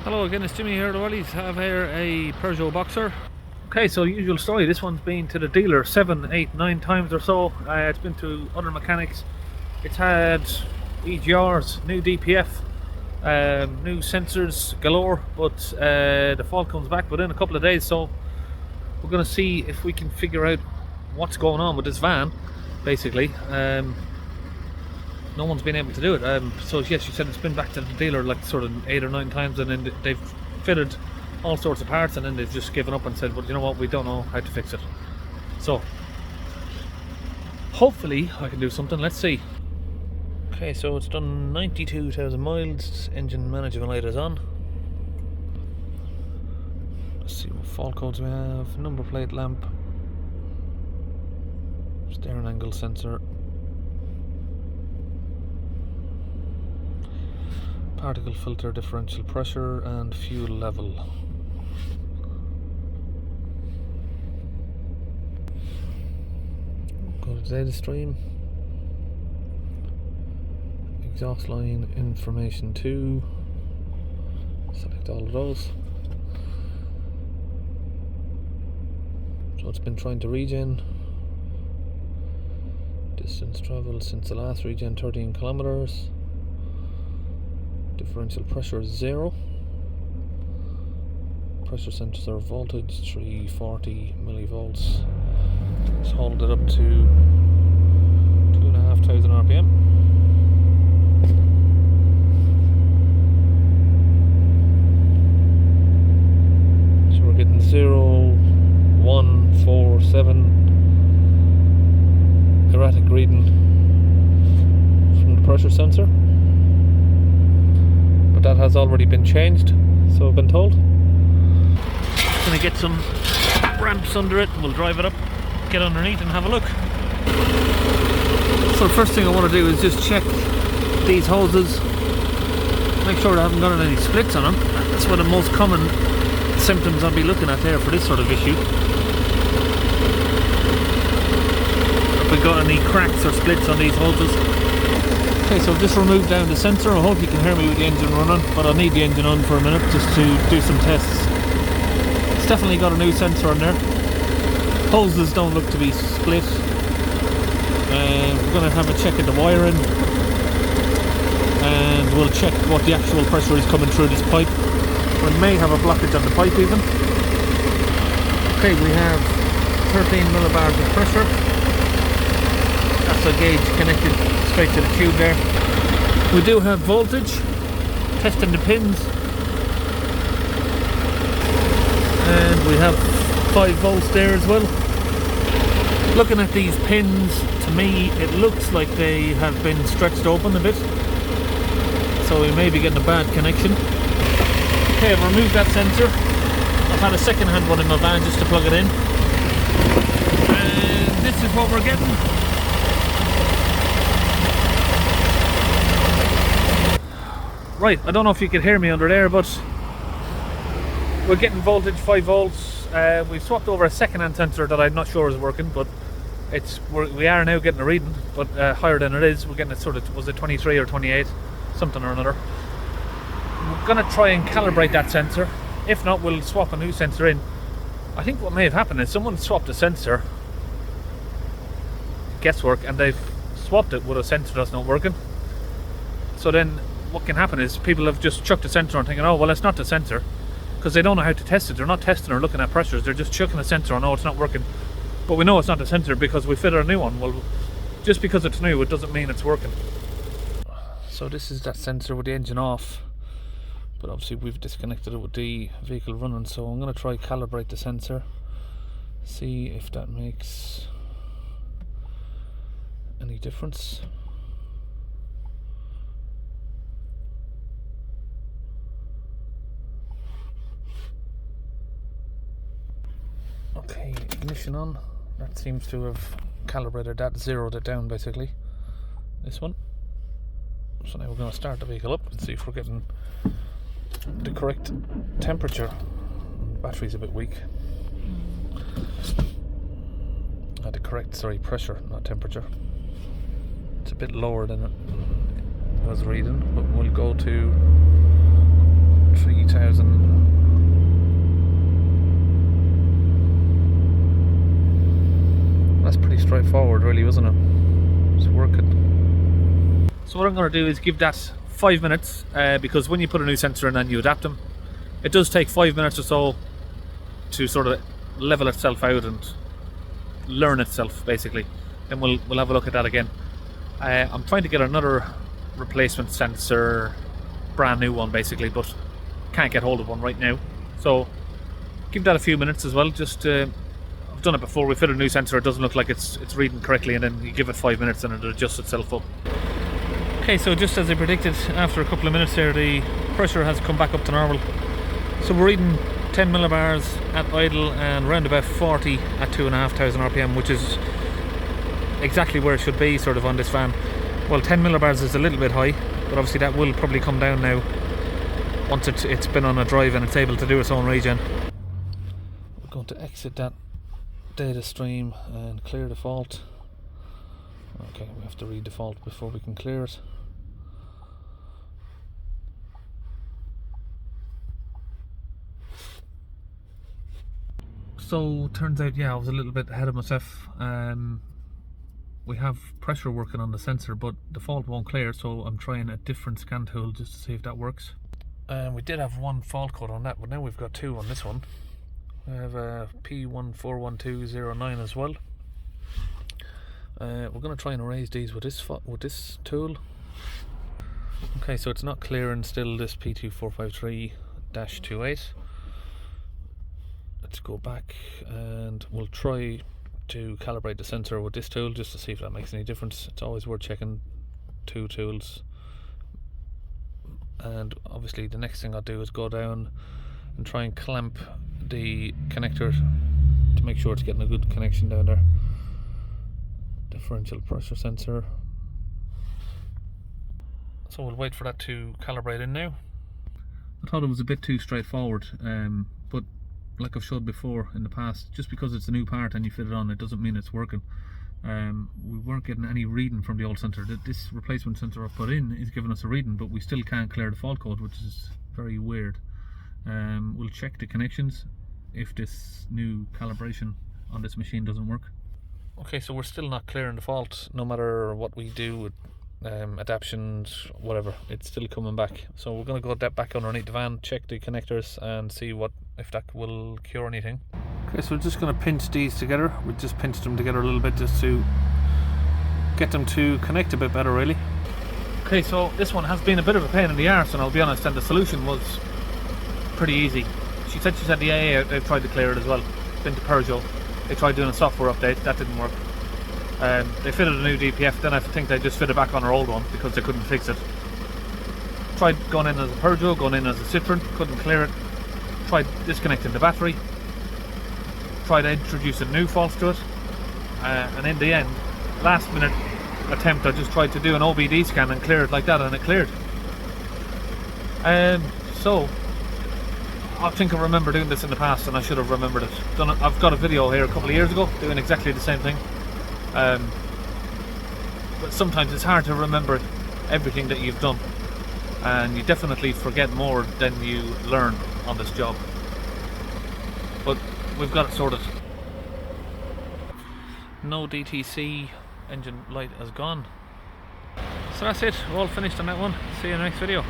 Hello again, it's Jimmy here. The Wellies have here a Peugeot Boxer. Okay, so usual story. This one's been to the dealer 7, 8, 9 times or so. It's been to other mechanics. It's had EGRs, new DPF, new sensors galore, but the fault comes back within a couple of days. So we're going to see if we can figure out what's going on with this van, basically. No one's been able to do it. So yes, you said it's been back to the dealer like sort of 8 or 9 times, and then they've fitted all sorts of parts, and then they've just given up and said, well, you know what, we don't know how to fix it. So hopefully I can do something. Let's see. Okay, so it's done 92,000 miles. Engine management light is on. Let's see what fault codes we have. Number plate lamp, steering angle sensor, particle filter, differential pressure, and fuel level. Go to data stream. Exhaust line information 2. Select all of those. So it's been trying to regen. Distance traveled since the last regen 13 kilometers. Differential pressure 0. Pressure sensor voltage 340 millivolts. Let's hold it up to 2,500 RPM. So we're getting 0, 1, 4, 7 erratic reading from the pressure sensor. But that has already been changed, so I've been told. Gonna get some ramps under it, and we'll drive it up, get underneath and have a look. So the first thing I want to do is just check these hoses, make sure I haven't got any splits on them. That's one of the most common symptoms I'll be looking at there for this sort of issue. If we got any cracks or splits on these hoses. Okay, so I've just removed down the sensor. I hope you can hear me with the engine running, but I'll need the engine on for a minute just to do some tests. It's definitely got a new sensor on there. Hoses don't look to be split. We're going to have a check at the wiring, and we'll check what the actual pressure is coming through this pipe. We may have a blockage on the pipe even. Okay, we have 13 millibars of pressure. That's a gauge connected straight to the tube there. We do have voltage, testing the pins, and we have 5 volts there as well. Looking at these pins, to me it looks like they have been stretched open a bit, so we may be getting a bad connection. Okay, I've removed that sensor. I've had a second hand one in my van just to plug it in, and this is what we're getting. Right, I don't know if you can hear me under there, but we're getting voltage 5 volts. We've swapped over a second-hand sensor that I'm not sure is working, but we are now getting a reading, but higher than it is. We're getting it sort of, was it 23 or 28, something or another. We're going to try and calibrate that sensor. If not, we'll swap a new sensor in. I think what may have happened is someone swapped a sensor, guesswork, and they've swapped it with a sensor that's not working. So then what can happen is people have just chucked the sensor on thinking, oh well, it's not the sensor, because they don't know how to test it. They're not testing or looking at pressures, they're just chucking the sensor on, oh it's not working. But we know it's not the sensor because we fitted a new one. Well, just because it's new, it doesn't mean it's working. So this is that sensor with the engine off, but obviously we've disconnected it with the vehicle running, so I'm going to try calibrate the sensor, see if that makes any difference. Okay, ignition on. That seems to have calibrated that, zeroed it down basically. This one. So now we're going to start the vehicle up and see if we're getting the correct temperature. The battery's a bit weak. The correct, pressure, not temperature. It's bit lower than it was reading, but we'll go to 3000. That's pretty straightforward, really, wasn't it? It's working. So what I'm going to do is give that 5 minutes, because when you put a new sensor in and you adapt them, it does take 5 minutes or so to sort of level itself out and learn itself, basically. Then we'll have a look at that again. I'm trying to get another replacement sensor, brand new one basically, but can't get hold of one right now. So give that a few minutes as well. Just I've done it before. We fit a new sensor, it doesn't look like it's reading correctly, and then you give it 5 minutes and it adjusts itself up. Okay, so just as I predicted, after a couple of minutes there, the pressure has come back up to normal. So we're reading 10 millibars at idle and round about 40 at 2,500 RPM, which is exactly where it should be, sort of, on this fan. Well, 10 millibars is a little bit high, but obviously that will probably come down now once it's been on a drive and it's able to do its own regen. We're going to exit that data stream and clear the fault. Okay, we have to read the fault before we can clear it. So turns out, yeah, I was a little bit ahead of myself. We have pressure working on the sensor, but the fault won't clear, so I'm trying a different scan tool just to see if that works. We did have one fault code on that, but now we've got two on this one. We have a P141209 as well. We're going to try and erase these with this tool. Okay, so it's not clearing still, this P2453-28. Let's go back and we'll try to calibrate the sensor with this tool just to see if that makes any difference. It's always worth checking two tools. And obviously the next thing I'll do is go down and try and clamp the connector to make sure it's getting a good connection down there. Differential pressure sensor. So we'll wait for that to calibrate in now. I thought it was a bit too straightforward, but like I've showed before in the past, just because it's a new part and you fit it on, it doesn't mean it's working. We weren't getting any reading from the old sensor. This replacement sensor I've put in is giving us a reading, but we still can't clear the fault code, which is very weird. We'll check the connections if this new calibration on this machine doesn't work. Okay, so we're still not clearing the fault, no matter what we do with adaptions, whatever, it's still coming back. So we're going to go back underneath the van, check the connectors and see if that will cure anything. Okay, so we're just going to pinch these together. We just pinched them together a little bit just to get them to connect a bit better, really. Okay, so this one has been a bit of a pain in the arse, and I'll be honest, and the solution was pretty easy. She said the AA, they've tried to clear it as well. Been to Peugeot, they tried doing a software update, that didn't work. They fitted a new DPF, then I think they just fitted back on her old one because they couldn't fix it. Tried going in as a Peugeot, going in as a Citroen, couldn't clear it. Tried disconnecting the battery. Tried introducing new faults to it. And in the end, last minute attempt, I just tried to do an OBD scan and clear it like that, and it cleared. So I think I remember doing this in the past, and I should have remembered it. I've got a video here a couple of years ago doing exactly the same thing. But sometimes it's hard to remember everything that you've done, and you definitely forget more than you learn on this job. But we've got it sorted. No DTC, engine light has gone. So that's it, we're all finished on that one. See you in the next video.